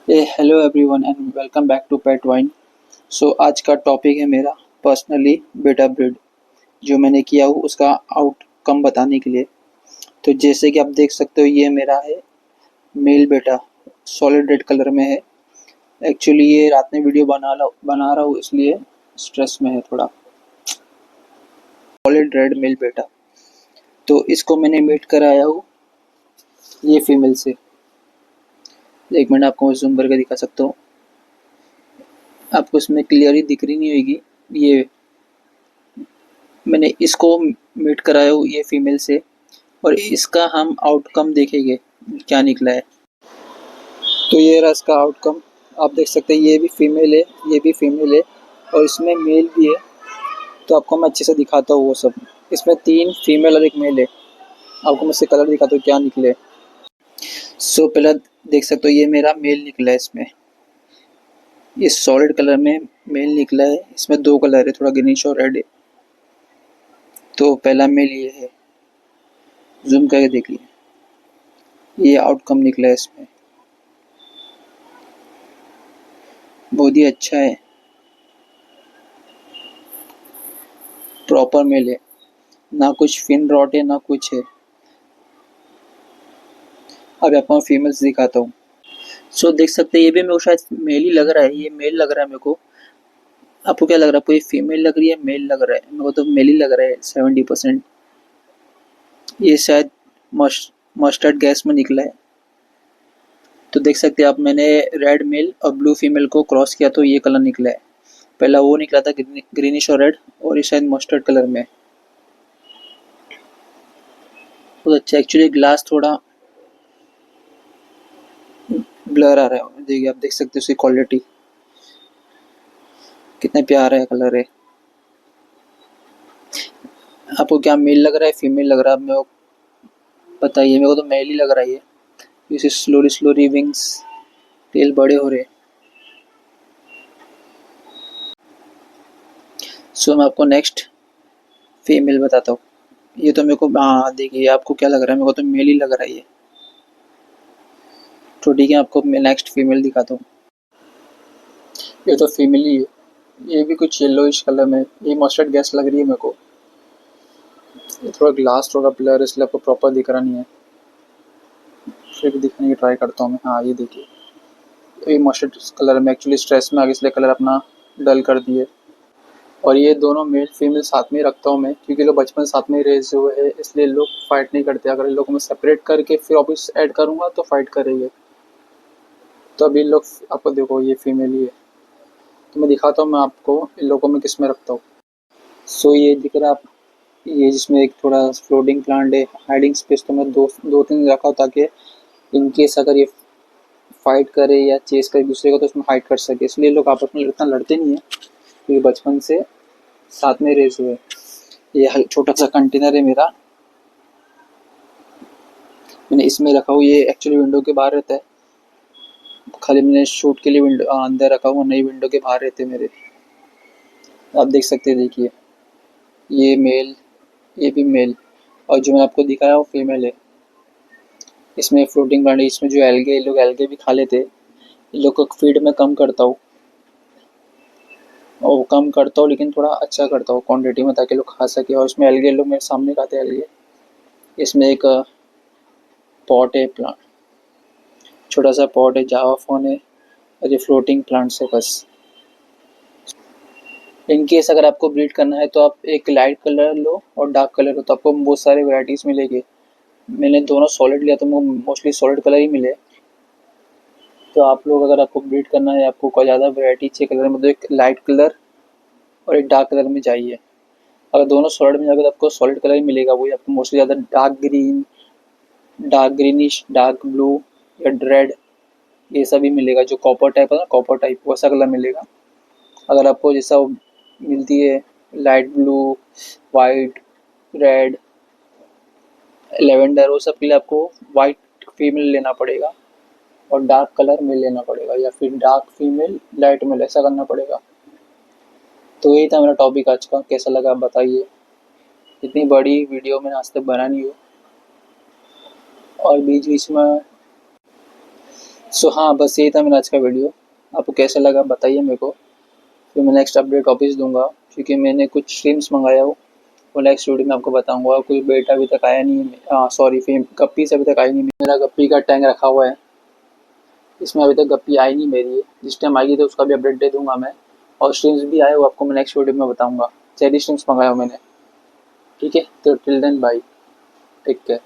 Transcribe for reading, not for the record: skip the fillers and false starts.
Hello everyone and welcome back to pet wine. आज का topic है मेरा पर्सनली बेटा ब्रीड जो मैंने किया हूँ उसका आउटकम बताने के लिए। तो जैसे कि आप देख सकते हो ये मेरा है मेल बेटा, सॉलिड रेड कलर में है। एक्चुअली ये रात में वीडियो बना रहा हूँ इसलिए स्ट्रेस में है थोड़ा। सॉलिड रेड मेल बेटा, तो इसको मैंने मीट कराया हूँ ये फीमेल से। एक मिनट आपको जूम करके दिखा सकता हूँ, आपको इसमें क्लियरली दिख रही नहीं होगी। ये मैंने इसको मीट कराया हूँ ये फीमेल से और इसका हम आउटकम देखेंगे क्या निकला है। तो ये रहा इसका आउटकम, आप देख सकते हैं ये भी फीमेल है, ये भी फीमेल है और इसमें मेल भी है। तो आपको मैं अच्छे से दिखाता हूँ वो सब। इसमें 3 फीमेल और 1 मेल है। आपको मैं इससे कलर दिखाता हूँ क्या निकले। पहला देख सकते हो ये मेरा मेल निकला है। इसमें इस सॉलिड कलर में मेल निकला है। इसमें 2 कलर है, थोड़ा ग्रीनिश और रेड है। तो पहला मेल ये है, जूम करके देख लिया, ये आउटकम निकला है। इसमें बहुत ही अच्छा है, प्रॉपर मेल है, ना कुछ फिन रॉट है ना कुछ है। अब आपको फीमेल्स दिखाता हूँ। देख सकते हैं ये भी मेरे को शायद मेल ही लग रहा है, ये मेल लग रहा है मेरे को। आपको क्या लग रहा है, आपको ये फीमेल लग रही है मेल लग रहा है? मेरे को तो मेल ही लग रहा है 70%। ये शायद मस्टर्ड गैस में निकला है। तो देख सकते हैं आप, मैंने रेड मेल और ब्लू फीमेल को क्रॉस किया तो ये कलर निकला है। पहला वो निकला था ग्रीनिश और रेड, और ये शायद मस्टर्ड कलर में। बहुत अच्छा। एक्चुअली ग्लास थोड़ा ब्लर आ रहा है, देखिए आप देख सकते हो उसकी क्वालिटी कितना प्यारा है, कलर है। आपको क्या मेल लग रहा है फीमेल लग रहा है, मेरे को बताइए। मेरे को तो मेल ही लग रहा है ये। इसे स्लोली स्लोली विंग्स टेल बड़े हो रहे। मैं आपको नेक्स्ट फीमेल बताता हूँ। ये तो मेरे को, हाँ देखिए आपको क्या लग रहा है, मेरे को तो मेल ही लग रहा है ये। तो ठीक है, आपको मैं नेक्स्ट फीमेल दिखाता हूँ। ये तो फीमेल ही है, ये भी कुछ येलोइश कलर में, ये मस्टर्ड गैस लग रही है मेरे को। ये थोड़ा ग्लास थोड़ा ब्लर इसलिए आपको प्रॉपर दिख रहा नहीं है, फिर भी दिखने की ट्राई करता हूँ मैं। हाँ ये देखिए, तो ये मस्टर्ड कलर में, एक्चुअली स्ट्रेस में आगे इसलिए कलर अपना डल कर दिए। और ये दोनों मेल फीमेल साथ में रखता हूँ मैं, क्योंकि लोग बचपन साथ में रेज हुए हैं इसलिए लोग फाइट नहीं करते। अगर इन लोगों में सेपरेट करके फिर वापस ऐड करूँगा तो फाइट करेंगे। तो अभी लोग, आपको देखो ये फीमेल ही है। तो मैं दिखाता हूँ मैं आपको इन लोगों में किस में रखता हूँ। ये दिख रहा है आप, ये जिसमें एक थोड़ा फ्लोटिंग प्लांट है, हाइडिंग स्पेस, तो मैं दो तीन रखा हूँ ताकि इनकेस अगर ये फाइट करे या चेस करे दूसरे को तो उसमें फाइट कर सके। इसलिए लोग आपस में इतना लड़ते नहीं है क्योंकि बचपन से साथ में रेस हुए। ये छोटा सा कंटेनर है मेरा, मैंने इसमें रखा हूँ। ये एक्चुअली विंडो के बाहर रहता है, खाली मैंने शूट के लिए विंडो अंदर रखा हुआ, नई विंडो के बाहर रहते मेरे। आप देख सकते हैं, देखिए ये मेल, ये भी मेल, और जो मैं आपको दिखाया वो फीमेल है। इसमें फ्लोटिंग प्लांट, इसमें जो एल्गे, ये लोग एल्गे भी खा लेते। इन लोग को फीड में कम करता हूँ, और कम करता हूँ लेकिन थोड़ा अच्छा करता हूँ क्वांटिटी में ताकि लोग खा सके। और इसमें एल्गे लोग मेरे सामने खाते हैं एल्गे। इसमें एक पॉट है, प्लांट, छोटा सा पॉट है, जावा फोन है, और ये फ्लोटिंग प्लांट्स है बस। इन केस अगर आपको ब्रीड करना है तो आप एक लाइट कलर लो और डार्क कलर लो, तो आपको बहुत सारे वैरायटीज़ मिलेगी। मैंने दोनों सॉलिड लिया तो मोस्टली सॉलिड कलर ही मिले। तो आप लोग, अगर आपको ब्रीड करना है, आपको कोई ज़्यादा वैरायटी चाहिए कलर में, तो एक लाइट कलर और एक डार्क कलर में चाहिए। अगर दोनों सॉलिड में जाएगा तो आपको सॉलिड कलर ही मिलेगा। वही आपको मोस्टली ज़्यादा dark green, dark greenish, dark blue या रेड, ये सभी मिलेगा। जो कॉपर टाइप है ना, कॉपर टाइप वैसा कलर मिलेगा। अगर आपको जैसा मिलती है light blue, white, red, lavender, वो सब के लिए आपको वाइट फीमेल लेना पड़ेगा और डार्क कलर मेल लेना पड़ेगा, या फिर डार्क फीमेल लाइट मेल, ऐसा करना पड़ेगा। तो यही था मेरा टॉपिक आज का। कैसा लगा आप बताइए। इतनी बड़ी वीडियो मैंने आज तक बना नहीं हो, और बीच बीच में सो हाँ, बस यही था मेरा आज का वीडियो। आपको कैसा लगा बताइए मेरे को। फिर मैं नेक्स्ट अपडेट वापस दूंगा, क्योंकि मैंने कुछ स्ट्रीम्स मंगाया हो, वो नेक्स्ट वीडियो में आपको बताऊंगा। कोई बेटा अभी तक आया नहीं है, सॉरी फेम गप्पी से अभी तक आई नहीं। मेरा गप्पी का टैंक रखा हुआ है, इसमें अभी तक गप्पी आई नहीं मेरी। जिस टाइम आएगी तो उसका भी अपडेट दे दूंगा मैं। और स्ट्रीम्स भी आए, वो आपको मैं नेक्स्ट वीडियो में बताऊंगा। चेरी स्ट्रीम्स मंगाया हो मैंने। ठीक है, तो till then bye, take care.